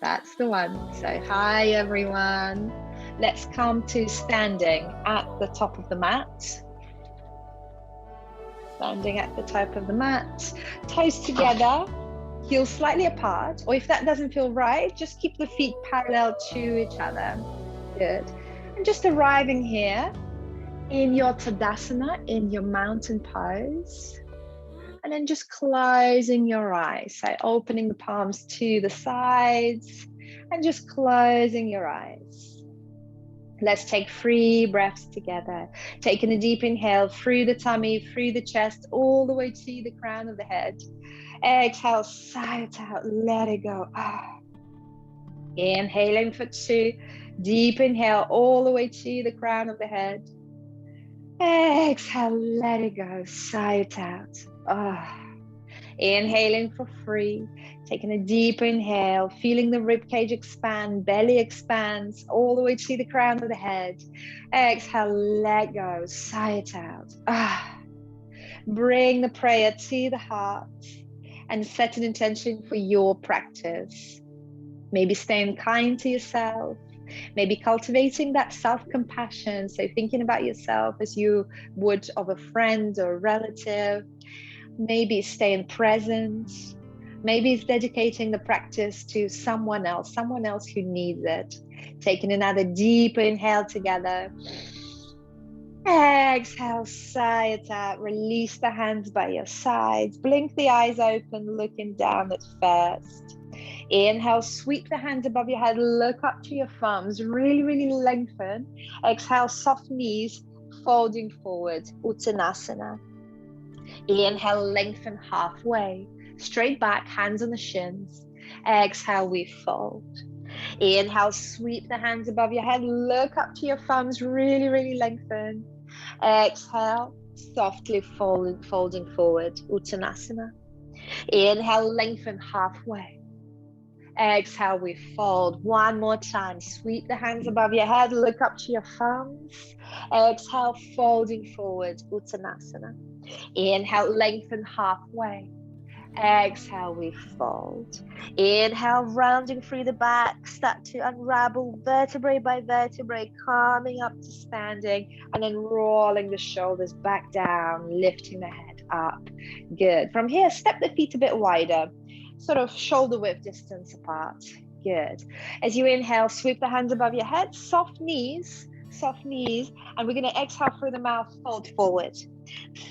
That's the one. So hi everyone. Let's come to standing at the top of the mat. Standing at the top of the mat. Toes together, heels slightly apart. Or if that doesn't feel right, just keep the feet parallel to each other. Good. And just arriving here in your Tadasana, in your mountain pose. And then just closing your eyes. So opening the palms to the sides and just closing your eyes. Let's take 3 breaths together. Taking a deep inhale through the tummy, through the chest, all the way to the crown of the head. Exhale, sigh it out, let it go. Inhaling for 2. Deep inhale all the way to the crown of the head. Exhale, let it go, sigh it out. Inhaling for 3, taking a deep inhale, feeling the ribcage expand, belly expands all the way to the crown of the head. Exhale, let go, sigh it out. Bring the prayer to the heart and set an intention for your practice. Maybe staying kind to yourself, maybe cultivating that self-compassion, so thinking about yourself as you would of a friend or a relative. Maybe staying present. Maybe it's dedicating the practice to someone else who needs it. Taking another deep inhale together. Exhale, sigh it out. Release the hands by your sides. Blink the eyes open, looking down at first. Inhale, sweep the hands above your head, look up to your thumbs, really lengthen. Exhale, soft knees, folding forward, Uttanasana. Inhale, lengthen halfway, straight back, hands on the shins. Exhale, we fold. Inhale, sweep the hands above your head, look up to your thumbs, really lengthen. Exhale, softly folding forward, Uttanasana. Inhale, lengthen halfway. Exhale, we fold. One more time. Sweep the hands above your head, look up to your thumbs. Exhale, folding forward, Uttanasana. Inhale, lengthen halfway. Exhale, we fold. Inhale, rounding through the back, start to unravel vertebrae by vertebrae, coming up to standing, and then rolling the shoulders back down, lifting the head up. Good. From here, step the feet a bit wider, sort of shoulder width distance apart. Good. As you inhale, sweep the hands above your head, soft knees, and we're going to exhale through the mouth, fold forward.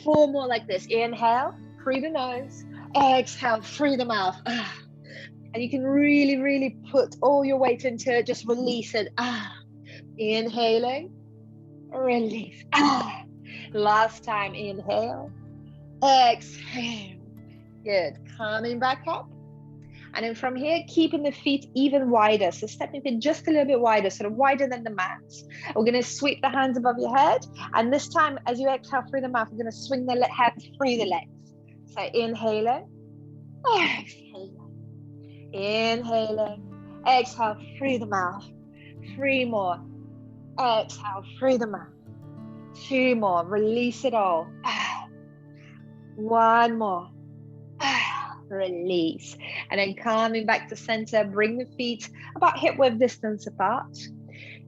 4 more like this. Inhale through the nose, exhale through the mouth. And you can really put all your weight into it. Just release it. Inhaling, release. Last time. Inhale, exhale. Good. Coming back up. And then from here, keeping the feet even wider. So stepping feet just a little bit wider, sort of wider than the mat. We're going to sweep the hands above your head. And this time, as you exhale through the mouth, we're going to swing the hands through the legs. So inhaling, exhaling, inhaling, exhale through the mouth. 3 more. Exhale through the mouth. 2 more. Release it all. 1 more. Release. And then coming back to center, bring the feet about hip width distance apart.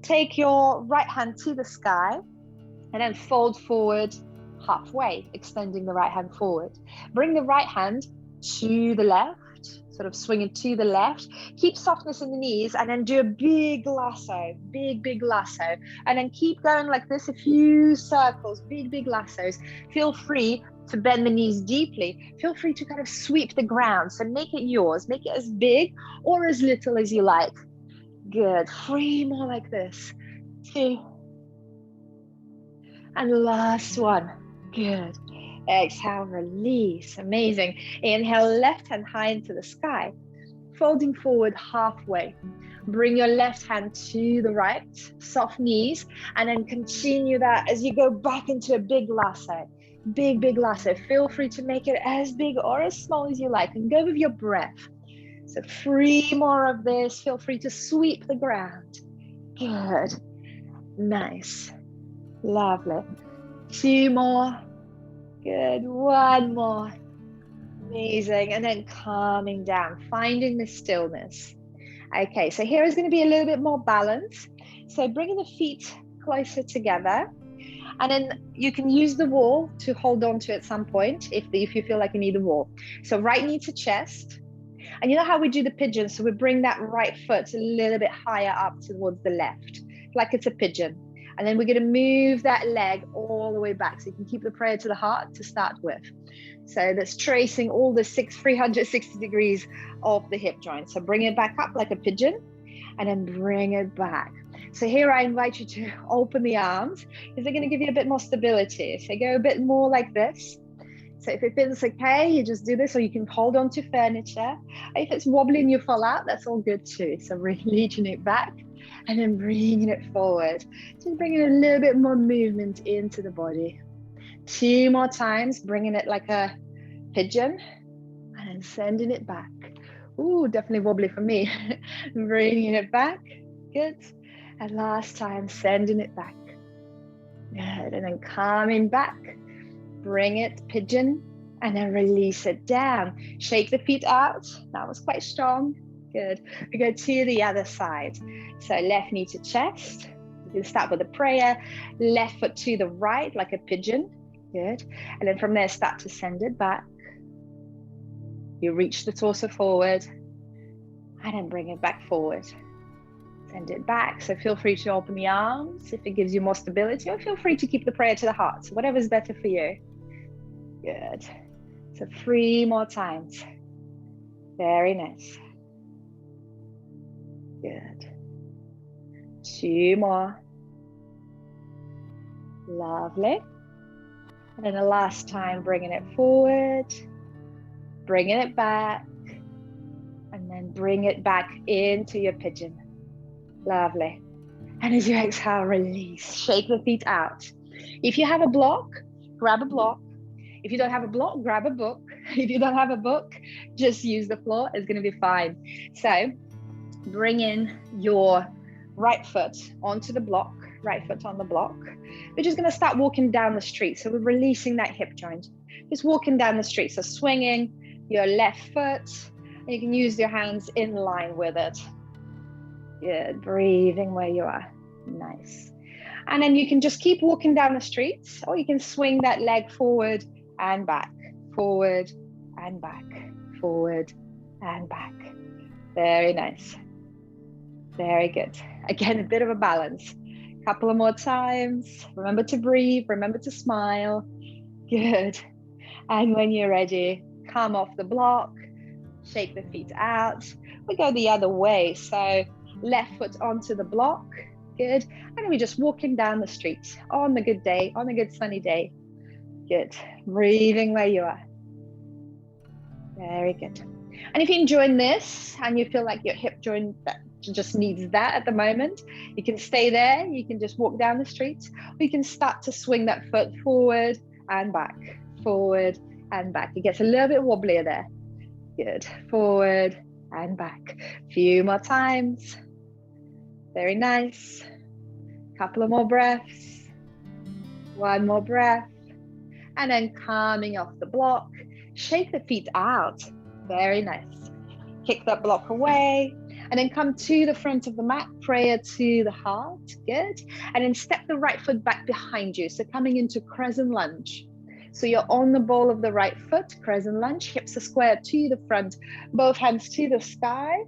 Take your right hand to the sky and then fold forward halfway, extending the right hand forward. Bring the right hand to the left, sort of swing it to the left. Keep softness in the knees and then do a big lasso, big lasso. And then keep going like this, a few circles, big lassos. Feel free to bend the knees deeply. Feel free to kind of sweep the ground. So make it yours. Make it as big or as little as you like. Good. 3 more like this. 2. And last one. Good. Exhale, release. Amazing. Inhale, left hand high into the sky. Folding forward halfway. Bring your left hand to the right. Soft knees. And then continue that as you go back into a big lasso. Big lasso. Feel free to make it as big or as small as you like and go with your breath. So 3 more of this. Feel free to sweep the ground. Good. Nice. Lovely. 2 more. Good. 1 more. Amazing. And then calming down, finding the stillness. Okay, so here is going to be a little bit more balance. So bringing the feet closer together, and then you can use the wall to hold on to at some point if you feel like you need the wall. So right knee to chest. And you know how we do the pigeon? So we bring that right foot a little bit higher up towards the left, like it's a pigeon. And then we're going to move that leg all the way back. So you can keep the prayer to the heart to start with. So that's tracing all the 360 degrees of the hip joint. So bring it back up like a pigeon and then bring it back. So here I invite you to open the arms because they're going to give you a bit more stability. So go a bit more like this. So if it feels okay, you just do this, or you can hold on to furniture. If it's wobbly and you fall out, that's all good too. So reaching it back and then bringing it forward. Just bringing a little bit more movement into the body. 2 more times, bringing it like a pigeon and then sending it back. Ooh, definitely wobbly for me. Bringing it back. Good. And last time, sending it back. Good. And then coming back. Bring it, pigeon, and then release it down. Shake the feet out. That was quite strong. Good. We go to the other side. So left knee to chest. You can start with a prayer. Left foot to the right, like a pigeon. Good. And then from there, start to send it back. You reach the torso forward and then bring it back forward. Send it back. So feel free to open the arms if it gives you more stability, or feel free to keep the prayer to the heart. So whatever's better for you. Good. So 3 more times. Very nice. Good. 2 more. Lovely. And then the last time, bringing it forward, bringing it back, and then bring it back into your pigeon. Lovely. And as you exhale, release. Shake the feet out. If you have a block, grab a block. If you don't have a block, grab a book. If you don't have a book, just use the floor. It's going to be fine. So bring in your right foot onto the block, right foot on the block. We're just going to start walking down the street. So we're releasing that hip joint. Just walking down the street. So swinging your left foot. And you can use your hands in line with it. Good. Breathing where you are. Nice. And then you can just keep walking down the street, or you can swing that leg forward and back, forward and back, forward and back. Very nice. Very good. Again, a bit of a balance. Couple of more times. Remember to breathe, remember to smile. Good. And when you're ready, come off the block, shake the feet out. We go the other way. So left foot onto the block. Good. And we're just walking down the street on a good day, on a good sunny day. Good. Breathing where you are. Very good. And if you're enjoying this and you feel like your hip joint just needs that at the moment, you can stay there. You can just walk down the street, or you can start to swing that foot forward and back, forward and back. It gets a little bit wobblier there. Good. Forward and back. Few more times. Very nice. Couple of more breaths. One more breath. And then coming off the block, shake the feet out. Very nice. Kick that block away. And then come to the front of the mat, prayer to the heart. Good. And then step the right foot back behind you. So coming into crescent lunge. So you're on the ball of the right foot, crescent lunge, hips are square to the front, both hands to the sky.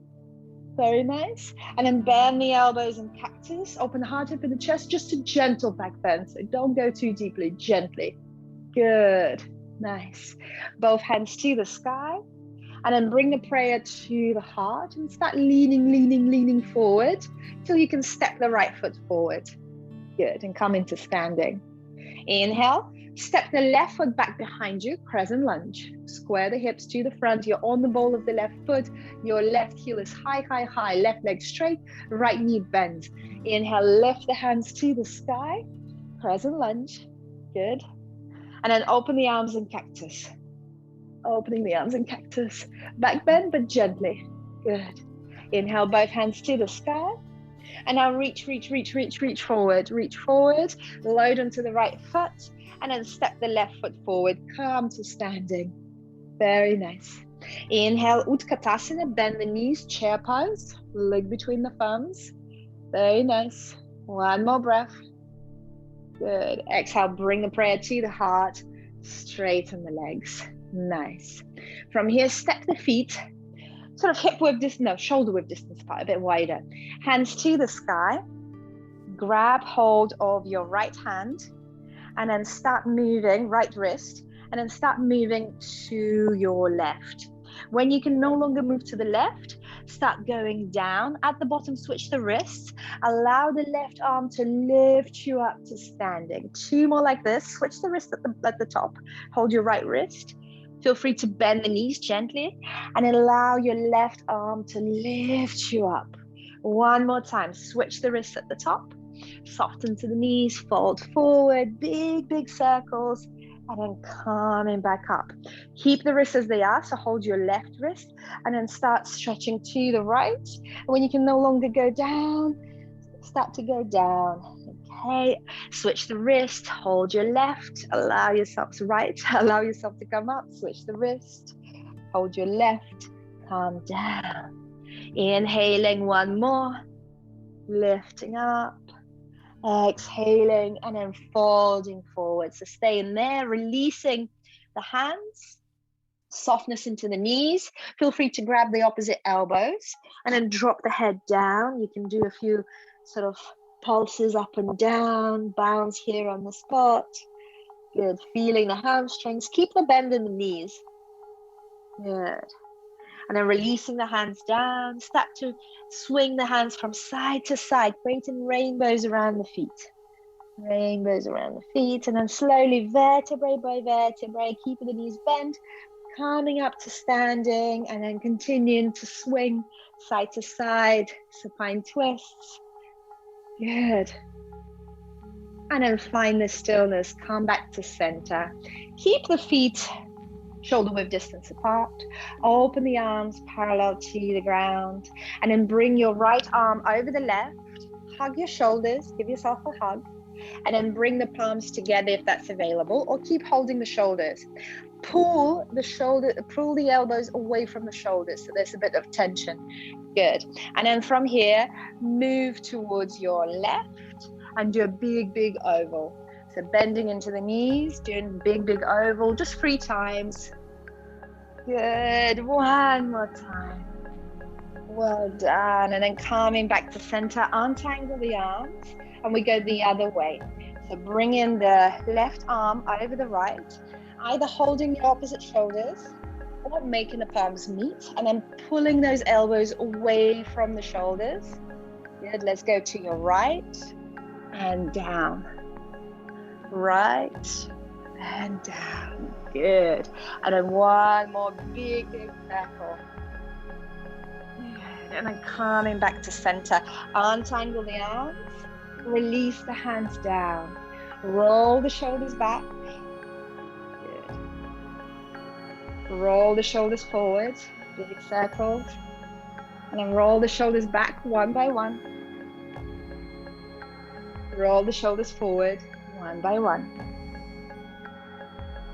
Very nice. And then bend the elbows and cactus. Open the heart, open the chest, just a gentle back bend. So don't go too deeply, gently. Good. Nice. Both hands to the sky. And then bring the prayer to the heart and start leaning forward till you can step the right foot forward. Good. And come into standing. Inhale. Step the left foot back behind you, crescent lunge. Square the hips to the front. You're on the ball of the left foot. Your left heel is high. Left leg straight, right knee bends. Inhale, lift the hands to the sky. Crescent lunge. Good. And then open the arms in cactus. Opening the arms in cactus. Back bend, but gently. Good. Inhale, both hands to the sky. And now reach forward. Reach forward. Load onto the right foot. And then step the left foot forward. Come to standing. Very nice. Inhale, Utkatasana, bend the knees, chair pose, leg between the thumbs. Very nice. One more breath. Good. Exhale, bring the prayer to the heart, straighten the legs. Nice. From here, step the feet, sort of hip width distance, no, shoulder width distance apart, a bit wider. Hands to the sky. Grab hold of your right hand and then start moving, right wrist, and then start moving to your left. When you can no longer move to the left, start going down. At the bottom, switch the wrists. Allow the left arm to lift you up to standing. 2 more like this. Switch the wrist at the top. Hold your right wrist. Feel free to bend the knees gently and allow your left arm to lift you up. 1 more time. Switch the wrist at the top. Soften to the knees, fold forward, big circles, and then coming back up. Keep the wrists as they are, so hold your left wrist and then start stretching to the right. And when you can no longer go down, start to go down. Okay, switch the wrist, hold your left, allow yourself to right, allow yourself to come up, switch the wrist, hold your left, come down. Inhaling 1 more, lifting up. Exhaling and then folding forward. So stay in there, releasing the hands, softness into the knees. Feel free to grab the opposite elbows and then drop the head down. You can do a few sort of pulses up and down, bounce here on the spot. Good. Feeling the hamstrings. Keep the bend in the knees. Good. And then releasing the hands down, start to swing the hands from side to side, creating rainbows around the feet. Rainbows around the feet, and then slowly vertebrae by vertebrae, keeping the knees bent, coming up to standing, and then continuing to swing side to side, supine twists. Good. And then find the stillness, come back to center. Keep the feet shoulder width distance apart. Open the arms parallel to the ground, and then bring your right arm over the left. Hug your shoulders, give yourself a hug, and then bring the palms together if that's available, or keep holding the shoulders. Pull the elbows away from the shoulders so there's a bit of tension. Good. And then from here, move towards your left and do a big oval. So bending into the knees, doing big oval, just 3 times. Good. 1 more time. Well done. And then coming back to center, untangle the arms, and we go the other way. So bring in the left arm over the right, either holding your opposite shoulders or making the palms meet, and then pulling those elbows away from the shoulders. Good. Let's go to your right and down. Right and down. Good. And then 1 more big circle. Good. And then coming back to center. Untangle the arms. Release the hands down. Roll the shoulders back. Good. Roll the shoulders forward. Big circles. And then roll the shoulders back 1 by 1. Roll the shoulders forward 1 by 1.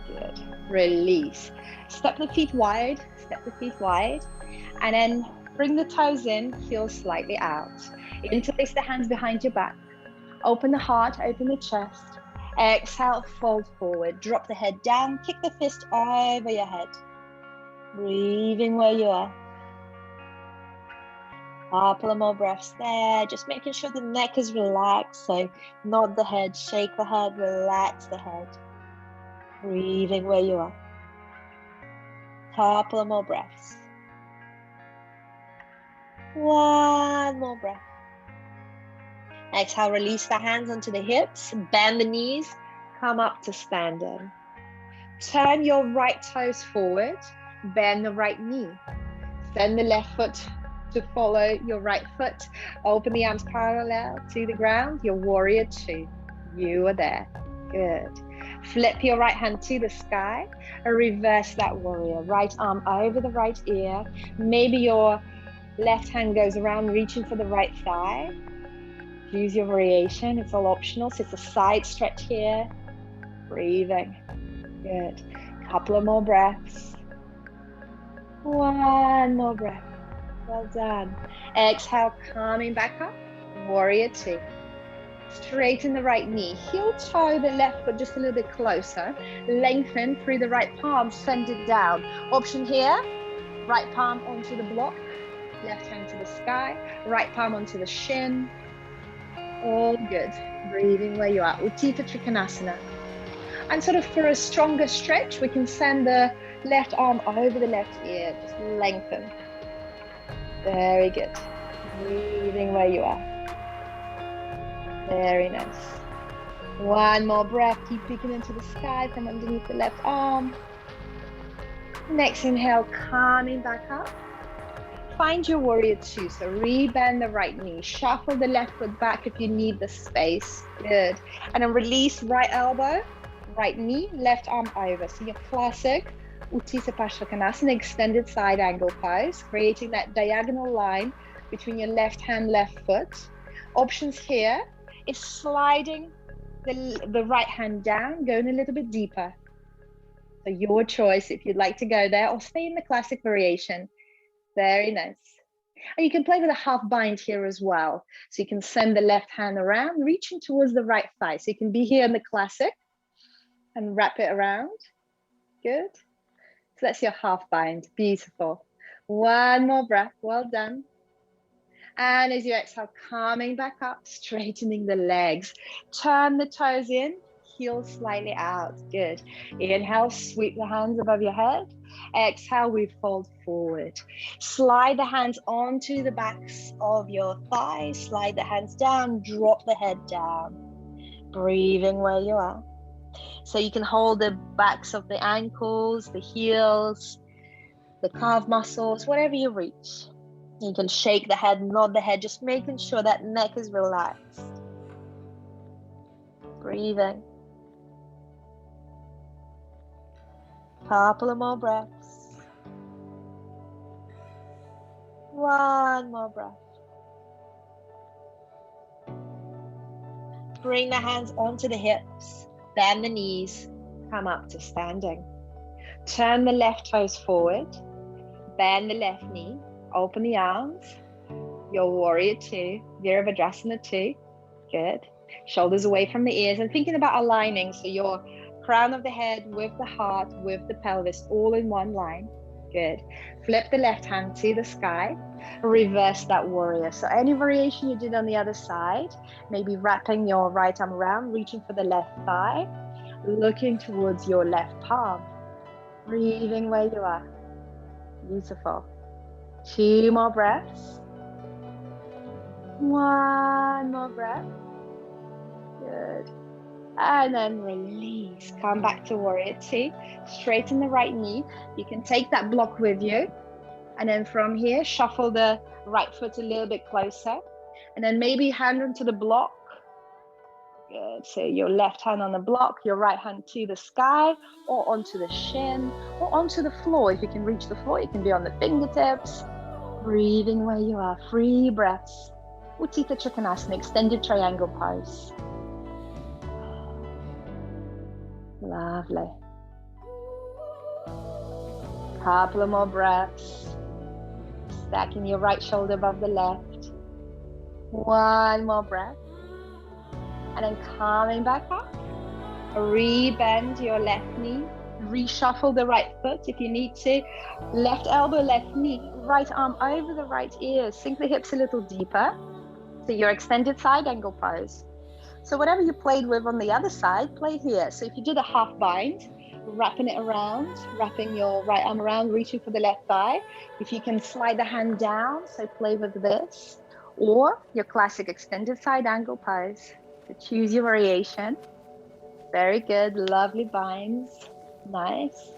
Good. Release. Step the feet wide, and then bring the toes in, heels slightly out. Interlace the hands behind your back. Open the heart, open the chest. Exhale, fold forward. Drop the head down, kick the fist over your head. Breathing where you are. Couple of more breaths there, just making sure the neck is relaxed. So nod the head, shake the head, relax the head. Breathing where you are. Couple of more breaths. 1 more breath. Exhale, release the hands onto the hips, bend the knees, come up to standing. Turn your right toes forward, bend the right knee. Send the left foot to follow your right foot. Open the arms parallel to the ground. Your warrior 2. You are there. Good. Flip your right hand to the sky and reverse that warrior. Right arm over the right ear. Maybe your left hand goes around reaching for the right thigh. Use your variation. It's all optional. So it's a side stretch here. Breathing. Good. Couple of more breaths. One more breath. Well done. Exhale, coming back up. Warrior two. Straighten the right knee. Heel toe the left foot just a little bit closer. Lengthen through the right palm, send it down. Option here, right palm onto the block, left hand to the sky, right palm onto the shin. All good. Breathing where you are. Utthita Trikonasana. And sort of for a stronger stretch, we can send the left arm over the left ear. Just lengthen. Very good. Breathing where you are. Very nice. One more breath. Keep peeking into the sky from underneath the left arm. Next inhale, coming back up. Find your warrior two. So rebend the right knee. Shuffle the left foot back if you need the space. Good. And then release right elbow, right knee, left arm over. So your classic Utthita Parsvakonasana, extended side angle pose, creating that diagonal line between your left hand, left foot. Options here is sliding the right hand down, going a little bit deeper. So your choice if you'd like to go there or stay in the classic variation. Very nice. And you can play with a half bind here as well. So you can send the left hand around, reaching towards the right thigh. So you can be here in the classic and wrap it around. Good. So that's your half bind. Beautiful. One more breath. Well done. And as you exhale, coming back up, straightening the legs. Turn the toes in, heels slightly out. Good. Inhale, sweep the hands above your head. Exhale, we fold forward. Slide the hands onto the backs of your thighs. Slide the hands down, drop the head down. Breathing where you are. So you can hold the backs of the ankles, the heels, the calf muscles, whatever you reach. You can shake the head, nod the head, just making sure that neck is relaxed. Breathing. Couple of more breaths. One more breath. Bring the hands onto the hips, bend the knees, come up to standing. Turn the left toes forward, bend the left knee, open the arms, your warrior two, Virabhadrasana two. Good. Shoulders away from the ears and thinking about aligning. So your crown of the head with the heart, with the pelvis, all in one line. Good. Flip the left hand to the sky. Reverse that warrior. So any variation you did on the other side, maybe wrapping your right arm around, reaching for the left thigh, looking towards your left palm. Breathing where you are. Beautiful. 2 more breaths. 1 more breath. Good. And then release. Come back to warrior two. Straighten the right knee. You can take that block with you. And then from here, shuffle the right foot a little bit closer. And then maybe hand onto the block. Good. So your left hand on the block, your right hand to the sky, or onto the shin, or onto the floor. If you can reach the floor, you can be on the fingertips. Breathing where you are. 3 breaths. Utthita Trikonasana, extended triangle pose. Lovely. Couple of more breaths. Stacking your right shoulder above the left. 1 more breath. And then coming back up. Rebend your left knee. Reshuffle the right foot if you need to. Left elbow, left knee. Right arm over the right ear. Sink the hips a little deeper. So your extended side angle pose. So whatever you played with on the other side, play here. So if you did a half bind, wrapping it around, wrapping your right arm around, reaching for the left thigh. If you can slide the hand down, so play with this. Or your classic extended side angle pose. So choose your variation. Very good, lovely binds. Nice.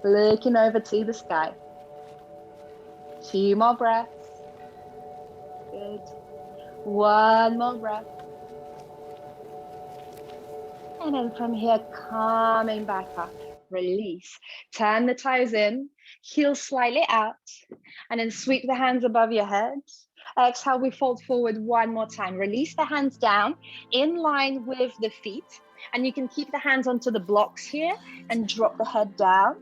Looking over to the sky. 2 more breaths. Good. 1 more breath. And then from here, coming back up, release. Turn the toes in, heels slightly out, and then sweep the hands above your head. Exhale, we fold forward 1 more time. Release the hands down in line with the feet. And you can keep the hands onto the blocks here and drop the head down.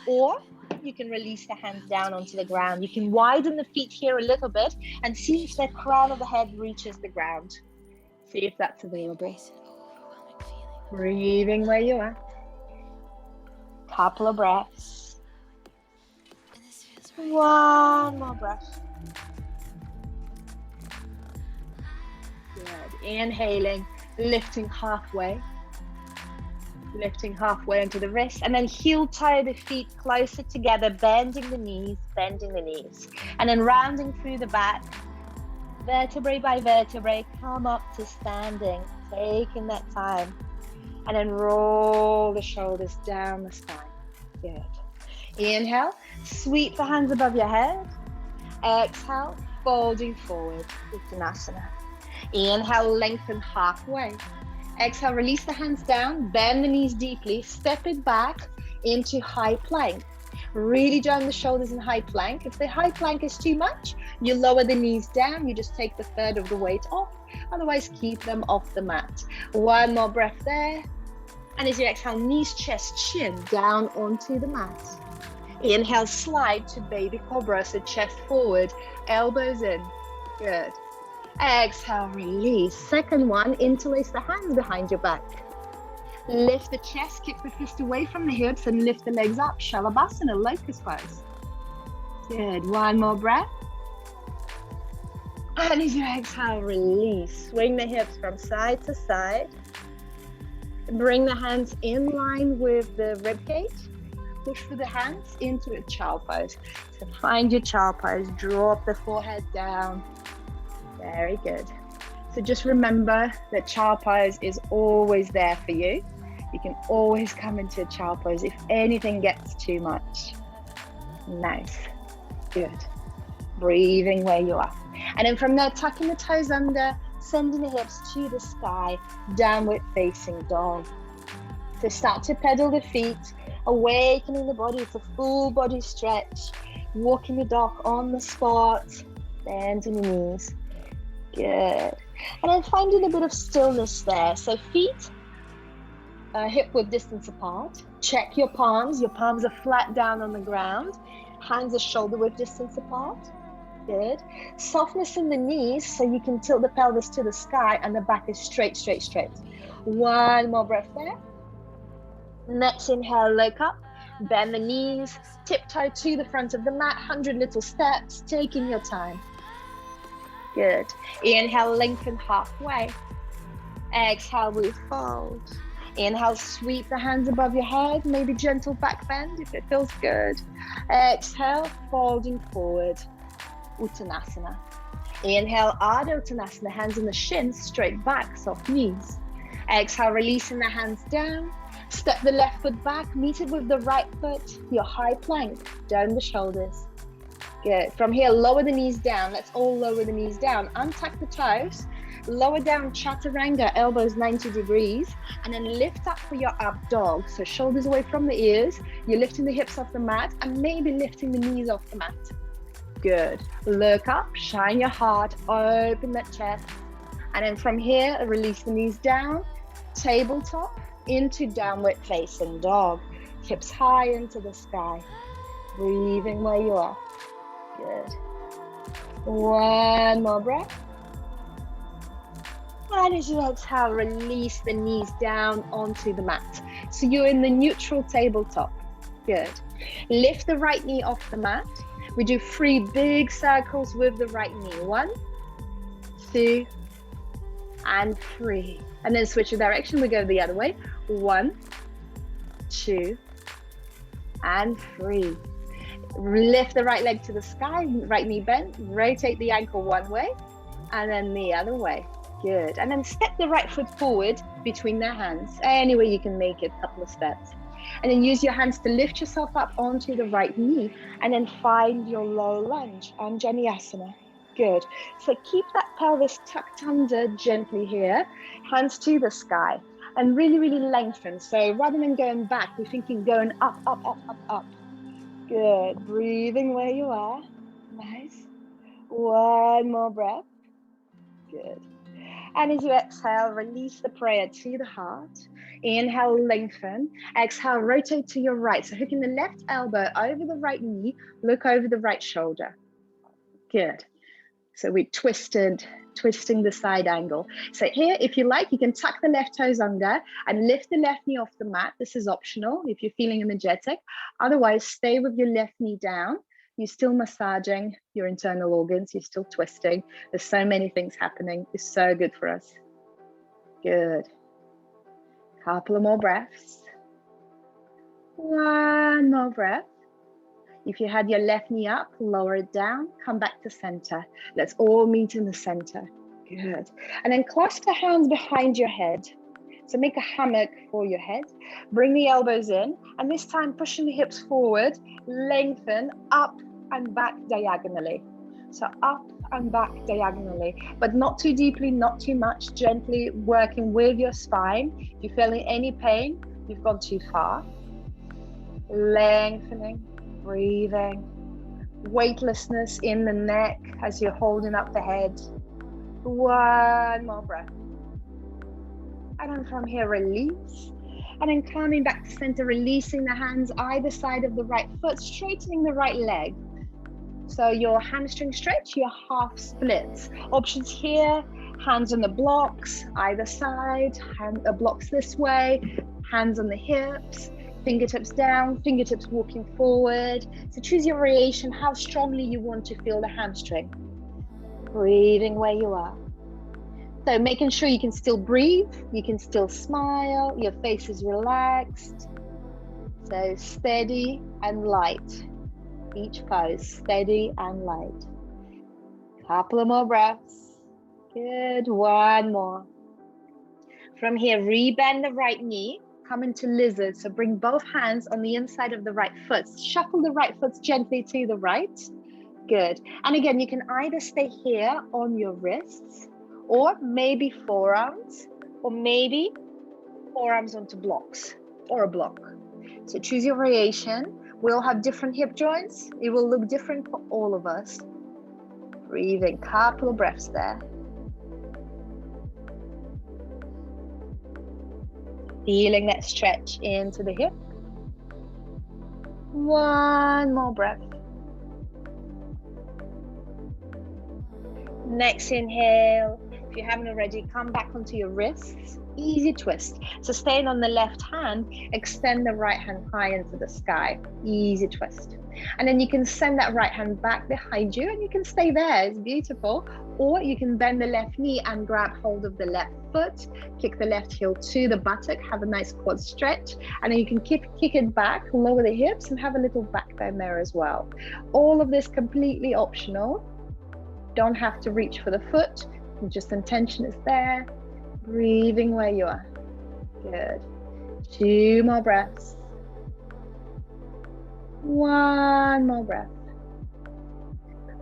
Or want, you can release the hands down onto the ground. You can widen the feet here a little bit and see if the crown of the head reaches the ground. See if that's available. Breathing where you are. Couple of breaths. One more breath. Good. Inhaling, lifting halfway. Lifting halfway into the wrist, and then heel toe the feet closer together, bending the knees, and then rounding through the back, vertebrae by vertebrae, come up to standing, taking that time, and then roll the shoulders down the spine. Good. Inhale, sweep the hands above your head. Exhale, folding forward, Uttanasana. Inhale, lengthen halfway. Exhale, release the hands down, bend the knees deeply, step it back into high plank. Really join the shoulders in high plank. If the high plank is too much, you lower the knees down, you just take the third of the weight off. Otherwise, keep them off the mat. One more breath there. And as you exhale, knees, chest, chin down onto the mat. Inhale, slide to baby cobra, so chest forward, elbows in. Good. Exhale, release. Second one, interlace the hands behind your back. Lift the chest, kick the fist away from the hips and lift the legs up. Shalabhasana, locust pose. Good. One more breath. And as you exhale, release. Swing the hips from side to side. Bring the hands in line with the ribcage. Push through the hands into a child pose. So find your child pose. Drop the forehead down. Very good. So just remember that child pose is always there for you. You can always come into a child pose if anything gets too much. Nice. Good. Breathing where you are. And then from there, tucking the toes under, sending the hips to the sky, downward facing dog. So start to pedal the feet, awakening the body. It's a full body stretch. Walking the dog on the spot, bending the knees. Good. And then finding a bit of stillness there. So feet hip width distance apart. Check your palms. Your palms are flat down on the ground. Hands are shoulder width distance apart. Good. Softness in the knees so you can tilt the pelvis to the sky and the back is straight, straight, straight. One more breath there. Next inhale, look up. Bend the knees. Tiptoe to the front of the mat. 100 little steps. Taking your time. Good. Inhale, lengthen halfway. Exhale, we fold. Inhale, sweep the hands above your head. Maybe gentle back bend if it feels good. Exhale, folding forward. Uttanasana. Inhale, Ardha Uttanasana. Hands in the shins, straight back, soft knees. Exhale, releasing the hands down. Step the left foot back. Meet it with the right foot. Your high plank. Down the shoulders. Good. From here, lower the knees down. Let's all lower the knees down. Untuck the toes. Lower down chaturanga, elbows 90 degrees. And then lift up for your up dog. So shoulders away from the ears. You're lifting the hips off the mat and maybe lifting the knees off the mat. Good. Look up, shine your heart, open that chest. And then from here, release the knees down. Tabletop into downward facing dog. Hips high into the sky. Breathing where you are. Good. One more breath. And as you exhale, release the knees down onto the mat. So you're in the neutral tabletop. Good. Lift the right knee off the mat. We do 3 big circles with the right knee. 1, 2, and 3. And then switch the direction. We go the other way. 1, 2, and 3. Lift the right leg to the sky, right knee bent, rotate the ankle one way and then the other way. Good. And then step the right foot forward between the hands. Any way you can make it, a couple of steps. And then use your hands to lift yourself up onto the right knee and then find your low lunge, Anjaneyasana. Good. So keep that pelvis tucked under gently here, hands to the sky and really, really lengthen. So rather than going back, we're thinking going up, up, up, up, up. Good. Breathing where you are. Nice. One more breath. Good. And as you exhale, release the prayer to the heart. Inhale, lengthen. Exhale, rotate to your right. So hooking the left elbow over the right knee, look over the right shoulder. Good. So we twisting the side angle. So here, if you like, you can tuck the left toes under and lift the left knee off the mat. This is optional if you're feeling energetic. Otherwise, stay with your left knee down. You're still massaging your internal organs. You're still twisting. There's so many things happening. It's so good for us. Good. Couple of more breaths. One more breath. If you had your left knee up, lower it down, come back to center. Let's all meet in the center. Good. And then clasp the hands behind your head. So make a hammock for your head. Bring the elbows in, and this time pushing the hips forward, lengthen up and back diagonally. So up and back diagonally, but not too deeply, not too much, gently working with your spine. If you're feeling any pain, you've gone too far. Lengthening. Breathing, weightlessness in the neck as you're holding up the head. One more breath. And then from here, release. And then coming back to center, releasing the hands either side of the right foot, straightening the right leg. So your hamstring stretch, your half splits. Options here, hands on the blocks, either side, blocks this way, hands on the hips. Fingertips down, fingertips walking forward. So choose your variation, how strongly you want to feel the hamstring. Breathing where you are. So making sure you can still breathe, you can still smile, your face is relaxed. So steady and light. Each pose, steady and light. Couple of more breaths. Good, one more. From here, rebend the right knee. Come into lizard, so bring both hands on the inside of the right foot. Shuffle the right foot gently to the right. Good. And again, you can either stay here on your wrists, or maybe forearms, or maybe forearms onto blocks, or a block. So choose your variation. We all have different hip joints. It will look different for all of us. Breathing, couple of breaths there. Feeling that stretch into the hip. One more breath. Next inhale. If you haven't already, come back onto your wrists. Easy twist. So staying on the left hand, extend the right hand high into the sky. Easy twist. And then you can send that right hand back behind you and you can stay there. It's beautiful. Or you can bend the left knee and grab hold of the left foot, kick the left heel to the buttock, have a nice quad stretch, and then you can kick it back, lower the hips, and have a little back bend there as well. All of this completely optional. Don't have to reach for the foot, just intention is there. Breathing where you are. Good. 2 more breaths. 1 more breath.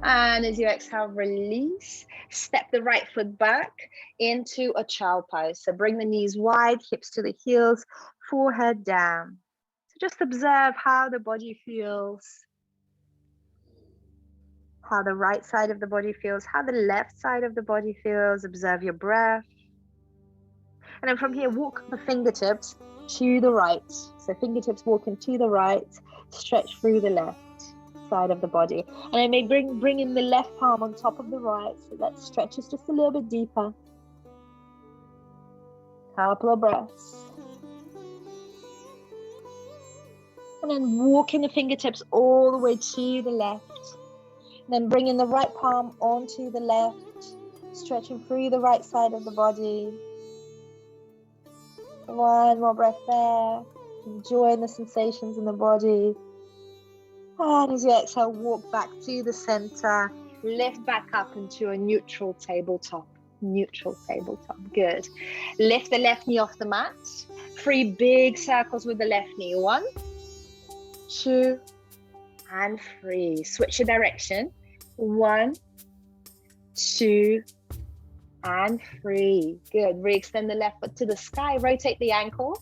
And as you exhale, release. Step the right foot back into a child pose. So bring the knees wide, hips to the heels, forehead down. So just observe how the body feels, how the right side of the body feels, how the left side of the body feels. Observe your breath. And then from here, walk the fingertips to the right. So fingertips walking to the right, stretch through the left side of the body. And I may bring in the left palm on top of the right, so that stretches just a little bit deeper. Couple of breaths. And then walking the fingertips all the way to the left. And then bringing the right palm onto the left, stretching through the right side of the body. 1 more breath there. Enjoying the sensations in the body. And as you exhale, walk back to the center. Lift back up into a neutral tabletop. Neutral tabletop. Good. Lift the left knee off the mat. 3 big circles with the left knee. 1, 2, and 3. Switch your direction. 1, 2, and 3. Good. Re-extend the left foot to the sky. Rotate the ankle.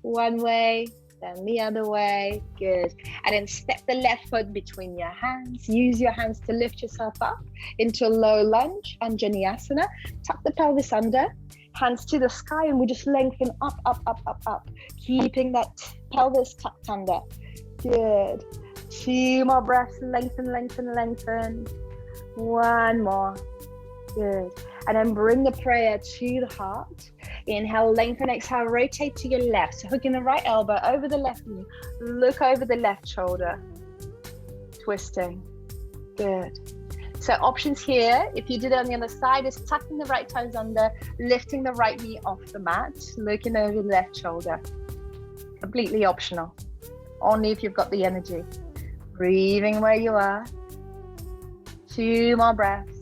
One way, then the other way. Good. And then step the left foot between your hands. Use your hands to lift yourself up into a low lunge, Anjaneyasana. Tuck the pelvis under, hands to the sky, and we just lengthen up, up, up, up, up, keeping that pelvis tucked under. Good. 2 more breaths. Lengthen, lengthen, lengthen. 1 more. Good. And then bring the prayer to the heart. Inhale, lengthen, exhale, rotate to your left. So hooking the right elbow over the left knee. Look over the left shoulder. Twisting. Good. So options here, if you did it on the other side, is tucking the right toes under, lifting the right knee off the mat, looking over the left shoulder. Completely optional. Only if you've got the energy. Breathing where you are. 2 more breaths.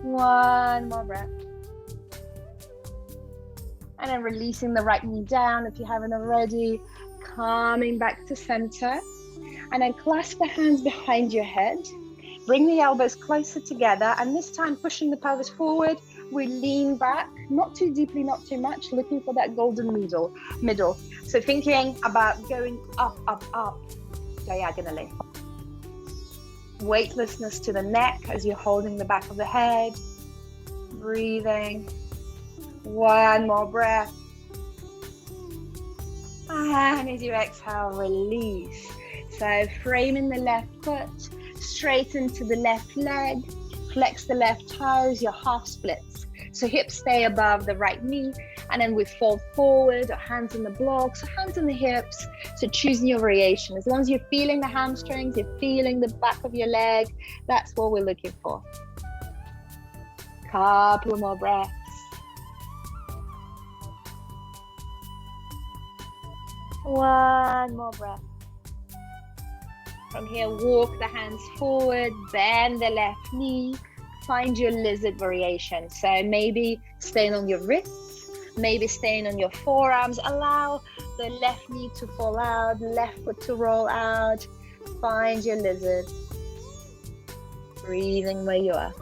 1 more breath. And then releasing the right knee down if you haven't already. Coming back to center. And then clasp the hands behind your head. Bring the elbows closer together. And this time pushing the pelvis forward. We lean back, not too deeply, not too much. Looking for that golden middle. So thinking about going up, up, up, diagonally. Weightlessness to the neck as you're holding the back of the head. Breathing. 1 more breath. And as you exhale, release. So framing the left foot, straighten to the left leg, flex the left toes, your half splits. So hips stay above the right knee, and then we fold forward, hands in the blocks, hands in the hips. So choosing your variation. As long as you're feeling the hamstrings, you're feeling the back of your leg, that's what we're looking for. Couple more breaths. One more breath. From here, walk the hands forward, bend the left knee, find your lizard variation. So maybe staying on your wrists, maybe staying on your forearms. Allow the left knee to fall out, left foot to roll out. Find your lizard. Breathing where you are.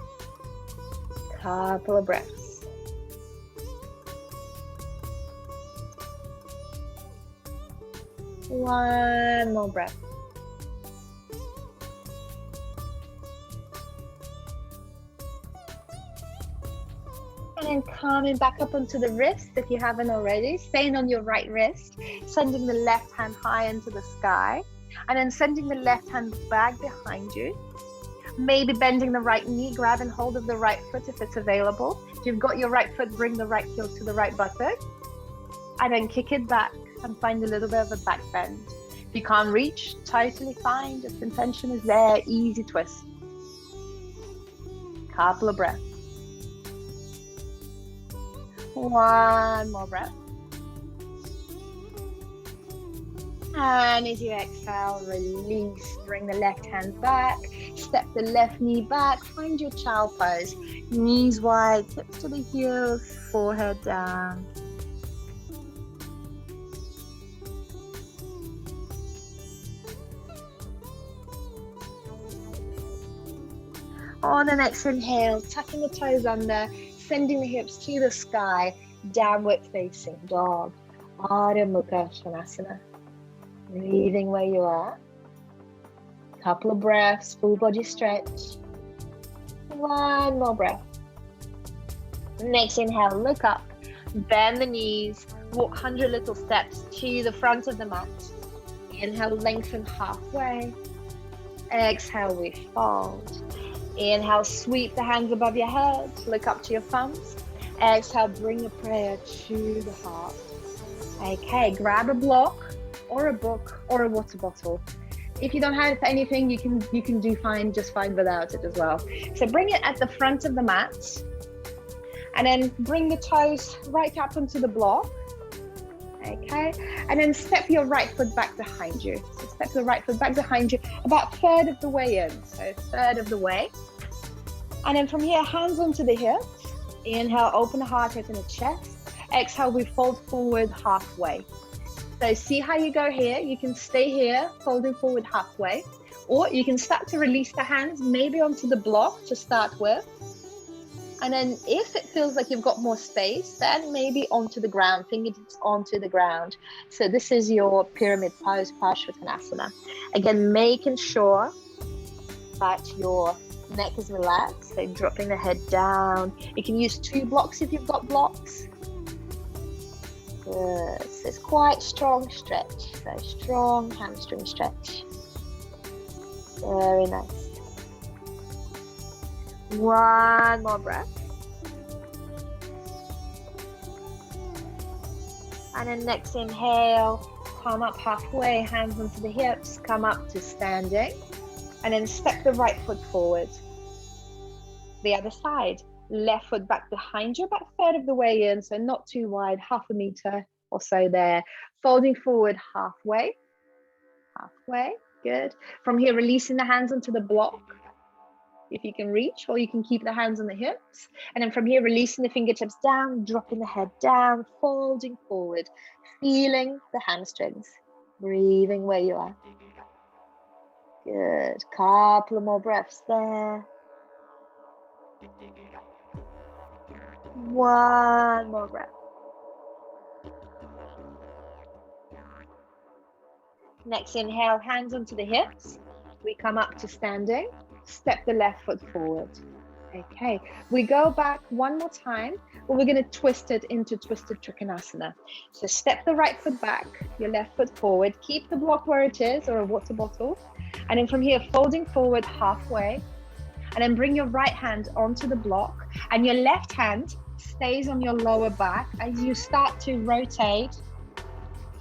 Couple of breaths. One more breath. And then coming back up onto the wrist if you haven't already. Staying on your right wrist, sending the left hand high into the sky, and then sending the left hand back behind you. Maybe bending the right knee, grabbing hold of the right foot if it's available. If you've got your right foot, bring the right heel to the right buttock, and then kick it back and find a little bit of a back bend. If you can't reach, totally fine. Just intention is there. Easy twist. Couple of breaths. One more breath. And as you exhale, release. Bring the left hand back. Step the left knee back. Find your child pose. Knees wide, hips to the heels, forehead down. On the next inhale, tucking the toes under, sending the hips to the sky, downward facing dog, Ardha Mukha Svanasana. Breathing where you are. Couple of breaths, full body stretch. One more breath. Next inhale, look up, bend the knees, walk 100 little steps to the front of the mat. Inhale, lengthen halfway. Exhale, we fold. Inhale, sweep the hands above your head, look up to your thumbs. Exhale, bring the prayer to the heart. Okay, grab a block or a book or a water bottle. If you don't have anything, you can do fine, just fine without it as well. So bring it at the front of the mat, and then bring the toes right up onto the block. Okay, and then step your right foot back behind you. So step your right foot back behind you, about a third of the way in. So a third of the way. And then from here, hands onto the hips. Inhale, open the heart rate and the chest. Exhale, we fold forward halfway. So see how you go here. You can stay here, folding forward halfway. Or you can start to release the hands, maybe onto the block to start with. And then if it feels like you've got more space, then maybe onto the ground, fingertips onto the ground. So this is your pyramid pose, Parsvottanasana. Again, making sure that your neck is relaxed, so dropping the head down. You can use 2 blocks if you've got blocks. Good. So it's quite strong stretch. So strong hamstring stretch. Very nice. One more breath. And then next inhale, come up halfway, hands onto the hips, come up to standing. And then step the right foot forward. The other side, left foot back behind you, about a third of the way in, so not too wide, half a meter or so there. Folding forward halfway, good. From here, releasing the hands onto the block, if you can reach, or you can keep the hands on the hips. And then from here, releasing the fingertips down, dropping the head down, folding forward, feeling the hamstrings, breathing where you are. Good, couple of more breaths there. One more breath. Next inhale, hands onto the hips. We come up to standing. Step the left foot forward. Okay, we go back one more time, but we're going to twist it into twisted Trikonasana. So step the right foot back, your left foot forward. Keep the block where it is, or a water bottle. And then from here, folding forward halfway. And then bring your right hand onto the block. And your left hand stays on your lower back as you start to rotate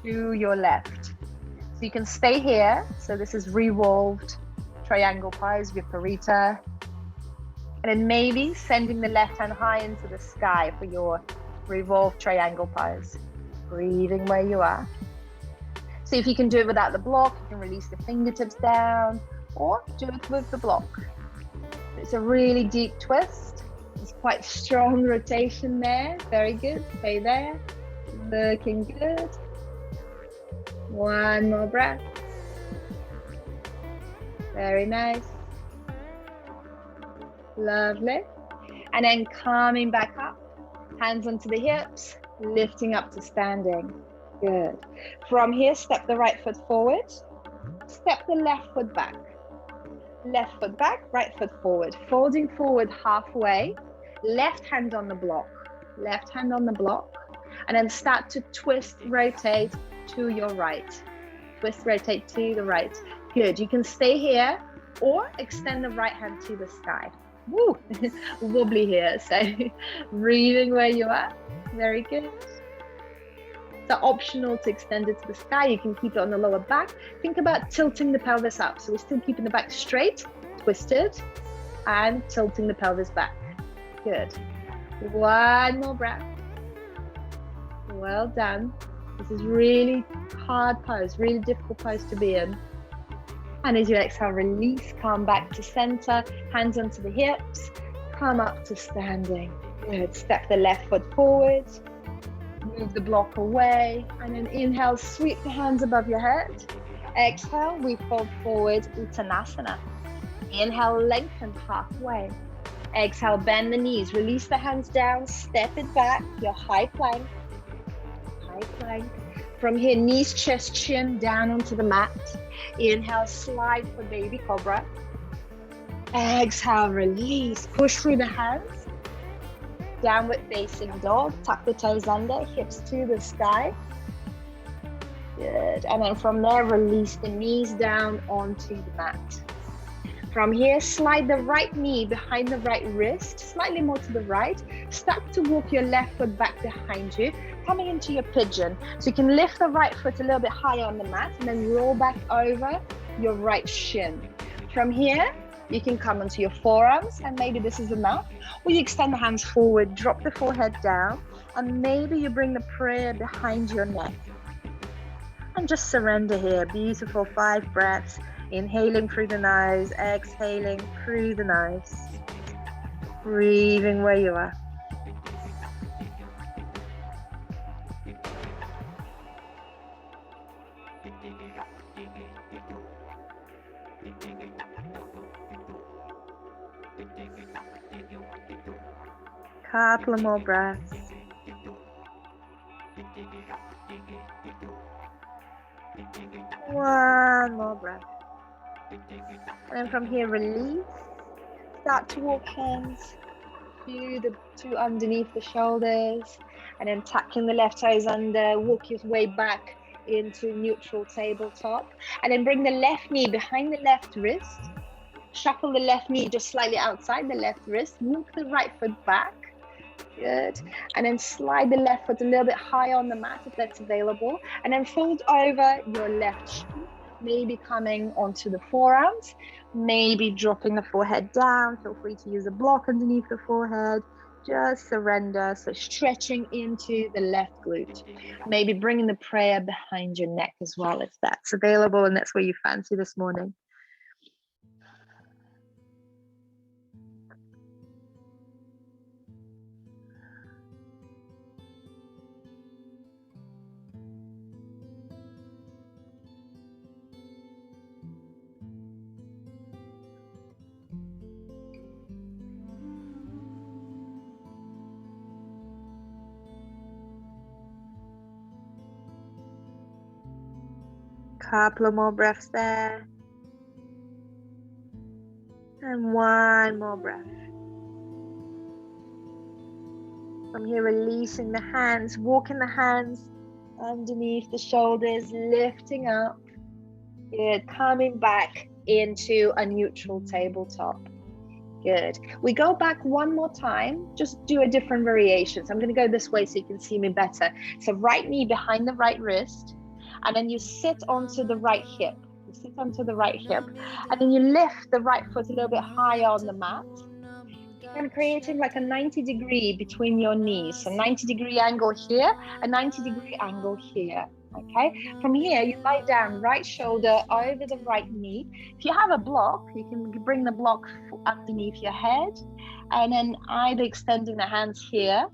to your left. So you can stay here. So this is revolved triangle pose, Viparita. And then maybe sending the left hand high into the sky for your revolved triangle pose. Breathing where you are. So if you can do it without the block, you can release the fingertips down, or do it with the block. It's a really deep twist. It's quite strong rotation there. Very good. Stay there. Looking good. One more breath. Very nice. Lovely. And then coming back up, hands onto the hips, lifting up to standing. Good. From here, step the right foot forward, step the left foot back. Left foot back, right foot forward. Folding forward halfway, left hand on the block. Left hand on the block. And then start to twist, rotate to your right. Twist, rotate to the right. Good. You can stay here or extend the right hand to the sky. Woo! Wobbly here. So breathing where you are. Very good. So optional to extend it to the sky. You can keep it on the lower back. Think about tilting the pelvis up. So we're still keeping the back straight, twisted, and tilting the pelvis back. Good. One more breath. Well done. This is really hard pose, really difficult pose to be in. And as you exhale, release, come back to center, hands onto the hips, come up to standing. Good. Step the left foot forward, move the block away, and then inhale, sweep the hands above your head. Exhale, we fold forward, Uttanasana. Inhale, lengthen halfway. Exhale, bend the knees, release the hands down, step it back, your high plank. High plank. From here, knees, chest, chin down onto the mat. Inhale, slide for baby cobra. Exhale, release, push through the hands. Downward facing dog, tuck the toes under, hips to the sky. Good. And then from there, release the knees down onto the mat. From here, slide the right knee behind the right wrist, slightly more to the right. Start to walk your left foot back behind you, coming into your pigeon. So you can lift the right foot a little bit higher on the mat and then roll back over your right shin. From here, you can come onto your forearms, and maybe this is enough. Or you extend the hands forward, drop the forehead down, and maybe you bring the prayer behind your neck. And just surrender here. Beautiful 5 breaths. Inhaling through the nose, exhaling through the nose. Breathing where you are. Couple of more breaths. One more breath. And then from here, release. Start to walk hands to underneath the shoulders, and then tucking the left toes under, walk your way back into neutral tabletop, and then bring the left knee behind the left wrist. Shuffle the left knee just slightly outside the left wrist. Walk the right foot back. Good. And then slide the left foot a little bit higher on the mat if that's available. And then fold over your left shin, maybe coming onto the forearms, maybe dropping the forehead down. Feel free to use a block underneath the forehead. Just surrender. So stretching into the left glute. Maybe bringing the prayer behind your neck as well if that's available and that's where you fancy this morning. Couple of more breaths there. And one more breath. From here, releasing the hands, walking the hands underneath the shoulders, lifting up. Good. Coming back into a neutral tabletop. Good. We go back one more time, just do a different variation. So I'm going to go this way so you can see me better. So right knee behind the right wrist. And then you sit onto the right hip. You sit onto the right hip. And then you lift the right foot a little bit higher on the mat. And creating like a 90-degree between your knees. So 90-degree angle here, a 90-degree angle here. Okay. From here, you lie down, right shoulder over the right knee. If you have a block, you can bring the block underneath your head. And then either extending the hands here.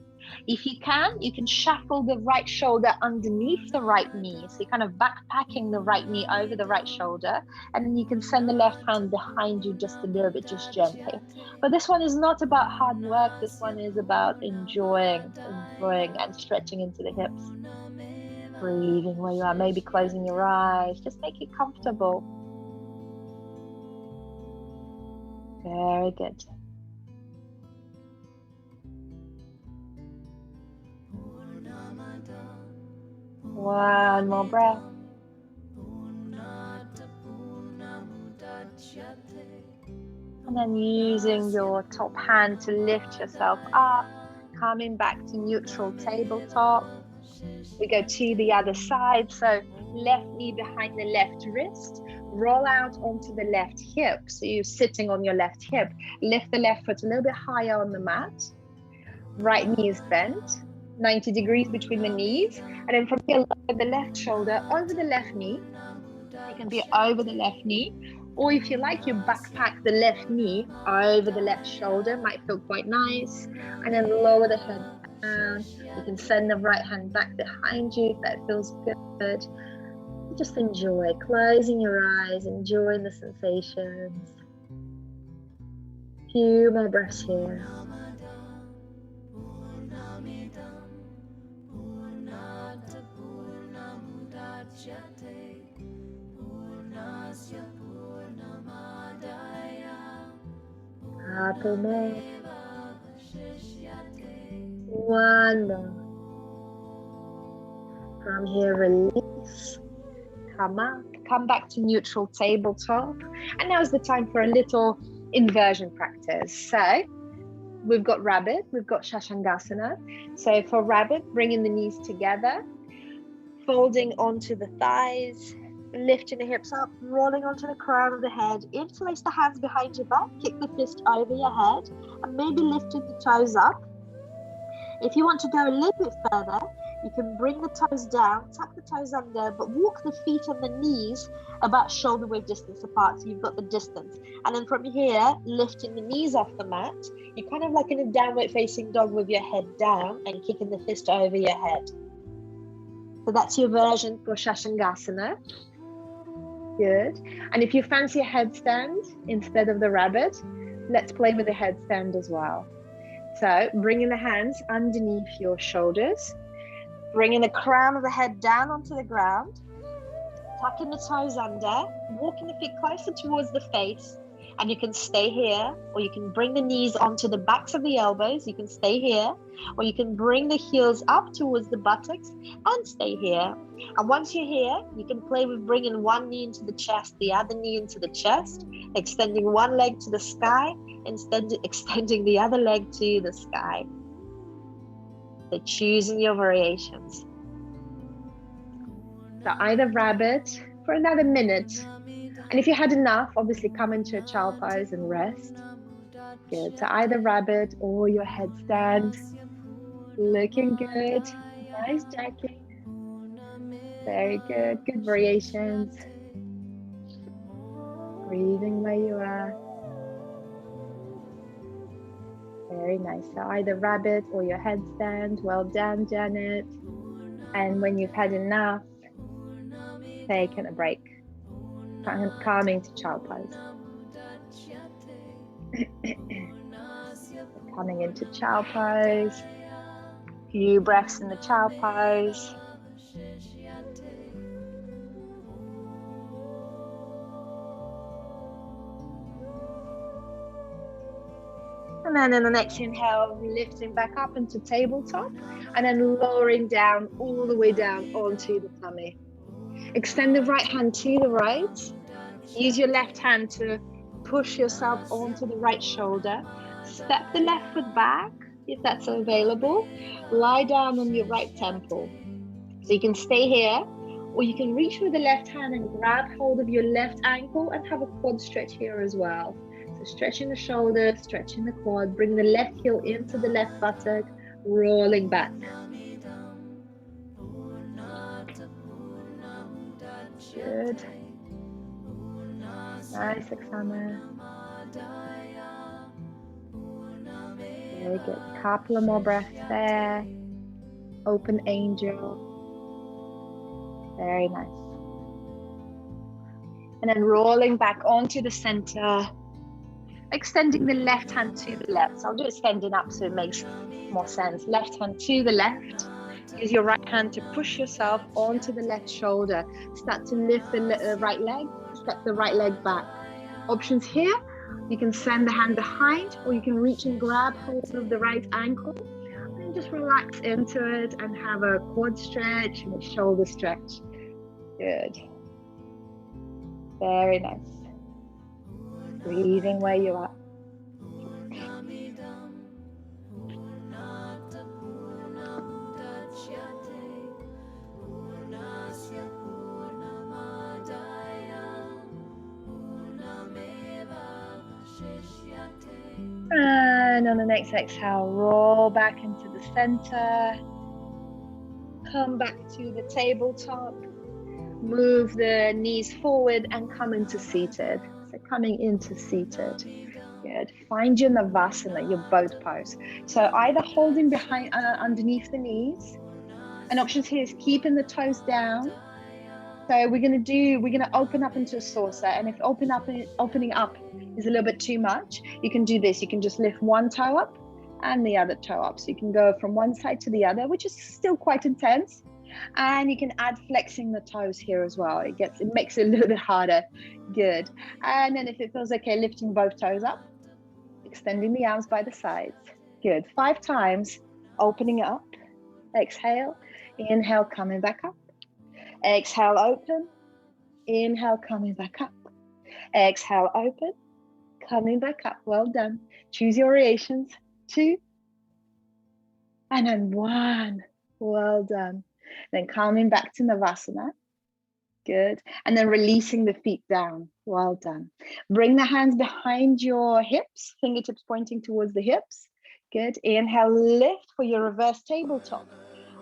If you can shuffle the right shoulder underneath the right knee. So you're kind of backpacking the right knee over the right shoulder. And then you can send the left hand behind you just a little bit, just gently. But this one is not about hard work. This one is about enjoying and stretching into the hips. Breathing where you are, maybe closing your eyes. Just make it comfortable. Very good. One more breath. And then using your top hand to lift yourself up, coming back to neutral tabletop. We go to the other side. So left knee behind the left wrist, roll out onto the left hip. So you're sitting on your left hip. Lift the left foot a little bit higher on the mat. Right knee is bent. 90 degrees between the knees, and then from here, lower the left shoulder over the left knee. You can be over the left knee, or if you like, you backpack the left knee over the left shoulder. Might feel quite nice. And then lower the head down. You can send the right hand back behind you if that feels good. Just enjoy, closing your eyes, enjoying the sensations. Few more breaths here. Couple more. One more. From here, release. Come up. Come back to neutral tabletop. And now's the time for a little inversion practice. So we've got rabbit, we've got Shashangasana. So for rabbit, bringing the knees together, folding onto the thighs, lifting the hips up, rolling onto the crown of the head. Interlace the hands behind your back, kick the fist over your head, and maybe lifting the toes up. If you want to go a little bit further, you can bring the toes down, tuck the toes under, but walk the feet and the knees about shoulder width distance apart, so you've got the distance. And then from here, lifting the knees off the mat, you're kind of like in a downward facing dog with your head down and kicking the fist over your head. So that's your version for Shashangasana. Good. And if you fancy a headstand instead of the rabbit, let's play with the headstand as well. So bringing the hands underneath your shoulders, bringing the crown of the head down onto the ground, tucking the toes under, walking the feet closer towards the face, and you can stay here, or you can bring the knees onto the backs of the elbows. You can stay here, or you can bring the heels up towards the buttocks and stay here. And once you're here, you can play with bringing one knee into the chest, the other knee into the chest, extending one leg to the sky, instead extending the other leg to the sky. So choosing your variations. So either rabbit for another minute. And if you had enough, obviously come into a child pose and rest. Good. So either rabbit or your headstand. Looking good. Nice jacking. Very good. Good variations. Breathing where you are. Very nice. So either rabbit or your headstand. Well done, Janet. And when you've had enough, taking a break. Coming to child pose. Coming into child pose. Few breaths in the child pose. And then in the next inhale, lifting back up into tabletop and then lowering down all the way down onto the tummy. Extend the right hand to the right. Use your left hand to push yourself onto the right shoulder. Step the left foot back, if that's available. Lie down on your right temple. So you can stay here, or you can reach with the left hand and grab hold of your left ankle and have a quad stretch here as well. So stretching the shoulder, stretching the quad, bring the left heel into the left buttock, rolling back. Good. Nice, Oksana. Very good. Couple of more breaths there. Open angel. Very nice. And then rolling back onto the center. Extending the left hand to the left. So I'll do it standing up so it makes more sense. Left hand to the left. Use your right hand to push yourself onto the left shoulder. Start to lift the right leg. Step the right leg back. Options here, you can send the hand behind, or you can reach and grab hold of the right ankle and just relax into it and have a quad stretch and a shoulder stretch. Good. Very nice. Breathing where you are. And on the next exhale, roll back into the center. Come back to the tabletop. Move the knees forward and come into seated. So coming into seated. Good. Find your Navasana, your boat pose. So either holding behind underneath the knees. And options here is keeping the toes down. So we're gonna open up into a saucer, and if opening up is a little bit too much, you can do this. You can just lift one toe up and the other toe up. So you can go from one side to the other, which is still quite intense. And you can add flexing the toes here as well. It makes it a little bit harder. Good. And then if it feels okay, lifting both toes up, extending the arms by the sides. Good. 5 times, opening up. Exhale, inhale, coming back up. Exhale, open. Inhale, coming back up. Exhale, open. Coming back up. Well done. Choose your variations. 2. And then 1. Well done. Then coming back to Navasana. Good. And then releasing the feet down. Well done. Bring the hands behind your hips, fingertips pointing towards the hips. Good. Inhale, lift for your reverse tabletop.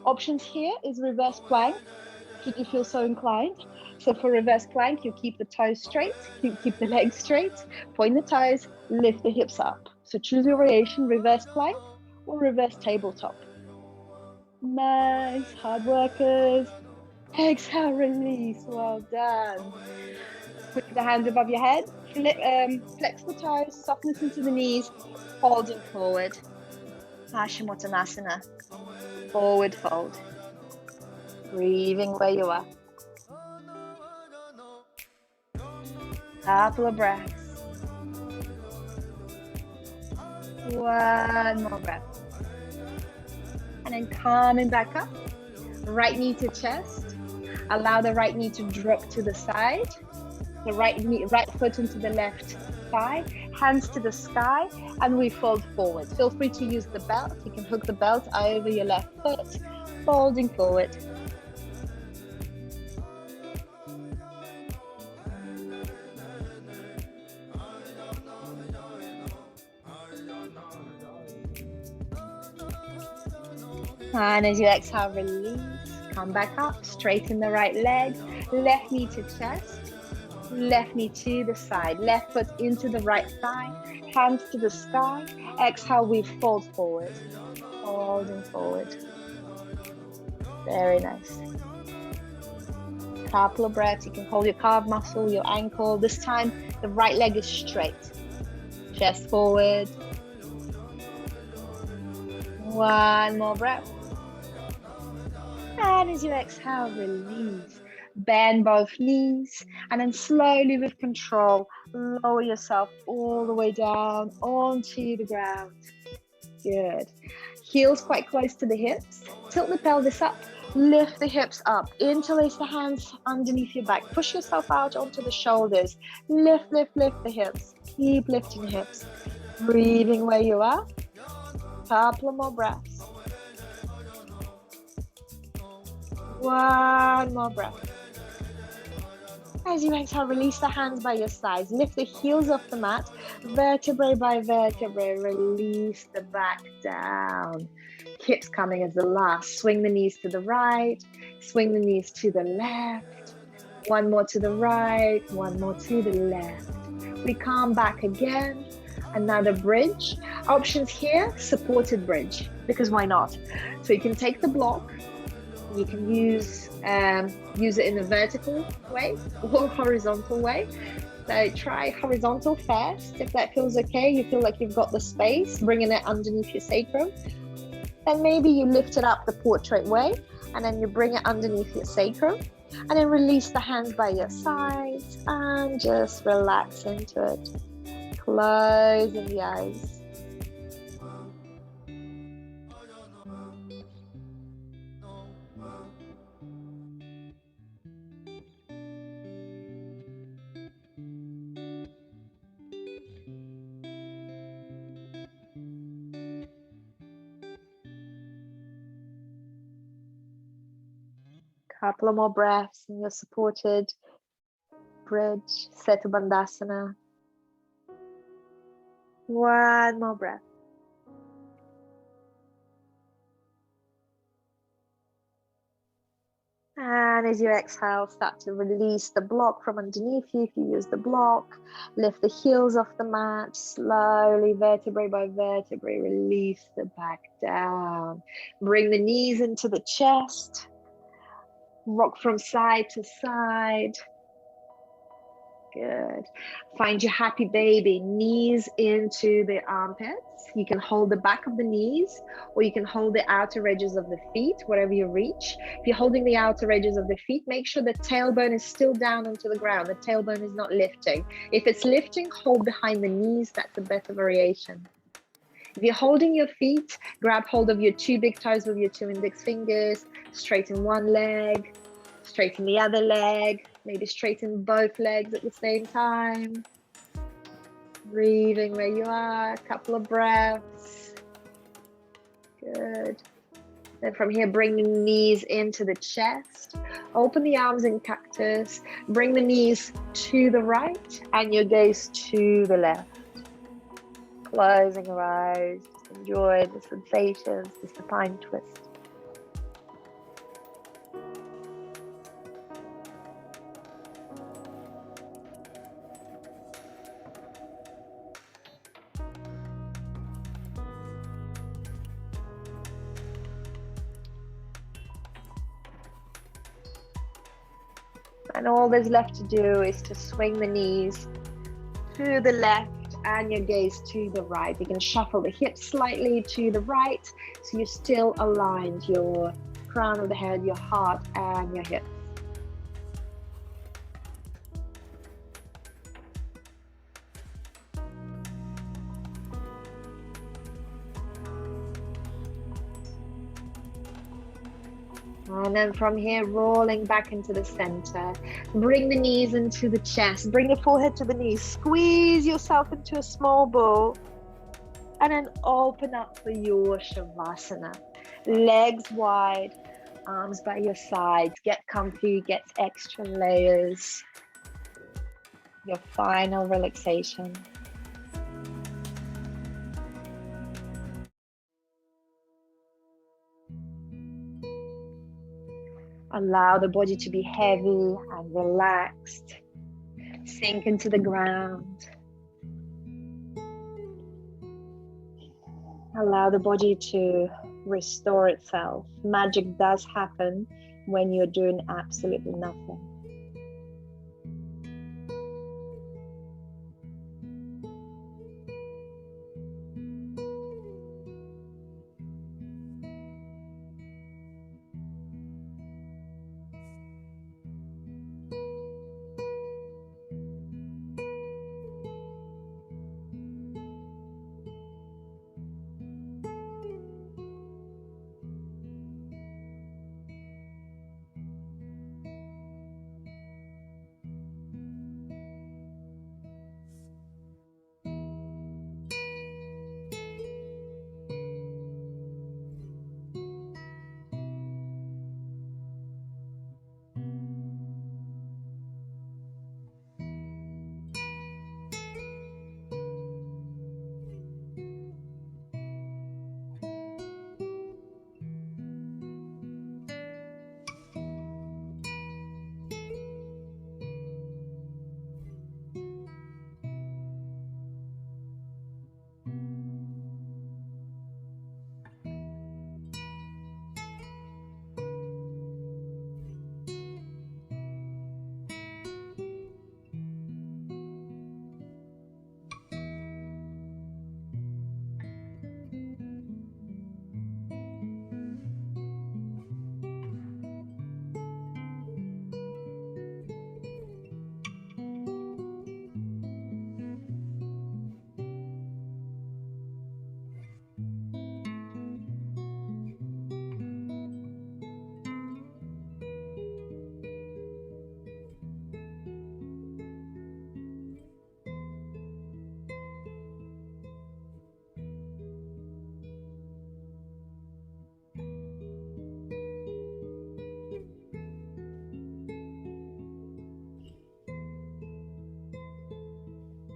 Options here is reverse plank, should you feel so inclined. So for reverse plank, you keep the toes straight, you keep the legs straight, point the toes, lift the hips up. So choose your variation, reverse plank or reverse tabletop. Nice, hard workers. Exhale, release, well done. Put the hands above your head, flex the toes, softness into the knees, holding forward. Paschimottanasana, forward fold. Breathing where you are. Couple of breaths. One more breath. And then coming back up. Right knee to chest. Allow the right knee to drop to the side. The right foot into the left thigh. Hands to the sky. And we fold forward. Feel free to use the belt. You can hook the belt over your left foot. Folding forward. And as you exhale, release. Come back up, straighten the right leg. Left knee to chest. Left knee to the side. Left foot into the right thigh. Hands to the sky. Exhale, we fold forward. Folding forward. Very nice. Couple of breaths. You can hold your calf muscle, your ankle. This time, the right leg is straight. Chest forward. One more breath. And as you exhale, release. Bend both knees. And then slowly with control, lower yourself all the way down onto the ground. Good. Heels quite close to the hips. Tilt the pelvis up. Lift the hips up. Interlace the hands underneath your back. Push yourself out onto the shoulders. Lift, lift, lift the hips. Keep lifting the hips. Breathing where you are. Couple of more breaths. One more breath. As you exhale, release the hands by your sides. Lift the heels off the mat. Vertebrae by vertebrae. Release the back down. Hips coming as the last. Swing the knees to the right. Swing the knees to the left. One more to the right. One more to the left. We come back again. Another bridge. Options here, supported bridge. Because why not? So you can take the block. You can use it in a vertical way or horizontal way. So try horizontal first. If that feels okay, you feel like you've got the space, bringing it underneath your sacrum. Then maybe you lift it up the portrait way, and then you bring it underneath your sacrum. And then release the hands by your sides and just relax into it. Closing the eyes. Couple of more breaths in your supported bridge, Setu Bandhasana. One more breath. And as you exhale, start to release the block from underneath you. If you use the block, lift the heels off the mat, slowly, vertebrae by vertebrae, release the back down. Bring the knees into the chest. Rock from side to side. Good. Find your happy baby. Knees into the armpits. You can hold the back of the knees, or you can hold the outer edges of the feet, whatever you reach. If you're holding the outer edges of the feet, make sure the tailbone is still down onto the ground. The tailbone is not lifting. If it's lifting, hold behind the knees. That's a better variation. If you're holding your feet, grab hold of your two big toes with your two index fingers. Straighten one leg, straighten the other leg. Maybe straighten both legs at the same time. Breathing where you are, a couple of breaths. Good. Then from here, bring the knees into the chest. Open the arms in cactus. Bring the knees to the right and your gaze to the left. Closing your eyes. Just enjoy the sensations, the supine twist. And all there's left to do is to swing the knees to the left and your gaze to the right. You're going to shuffle the hips slightly to the right, so you're still aligned, your crown of the head, your heart, and your hips. And then from here, rolling back into the center. Bring the knees into the chest. Bring the forehead to the knees. Squeeze yourself into a small ball. And then open up for your Shavasana. Legs wide, arms by your sides. Get comfy, get extra layers. Your final relaxation. Allow the body to be heavy and relaxed. Sink into the ground. Allow the body to restore itself. Magic does happen when you're doing absolutely nothing.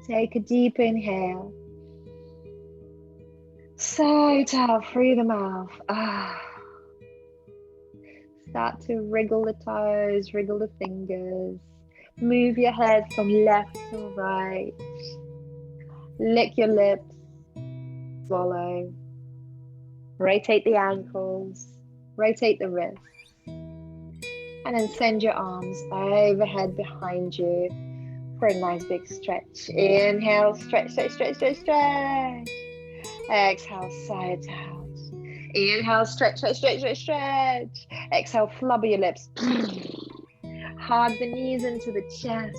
Take a deep inhale. Sigh it out through the mouth. Start to wriggle the toes, wriggle the fingers. Move your head from left to right. Lick your lips. Swallow. Rotate the ankles. Rotate the wrists. And then send your arms overhead behind you for a nice big stretch. Inhale, stretch, stretch, stretch, stretch, stretch. Exhale, sigh it out. Inhale, stretch, stretch, stretch, stretch, stretch. Exhale, flubber your lips. Hug the knees into the chest.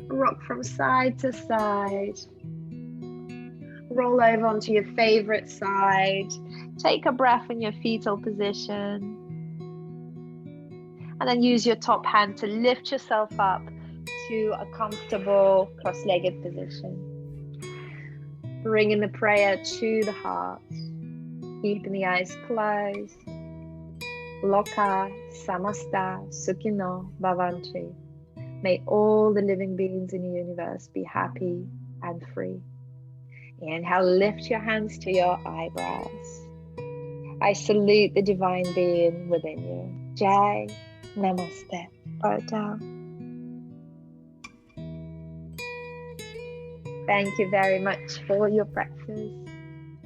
Rock from side to side. Roll over onto your favorite side. Take a breath in your fetal position. And then use your top hand to lift yourself up to a comfortable cross-legged position. Bringing the prayer to the heart. Keeping the eyes closed. Loka samasta sukhino bhavantu. May all the living beings in the universe be happy and free. Inhale, lift your hands to your eyebrows. I salute the divine being within you. Jai, namaste, bow down. Thank you very much for your practice.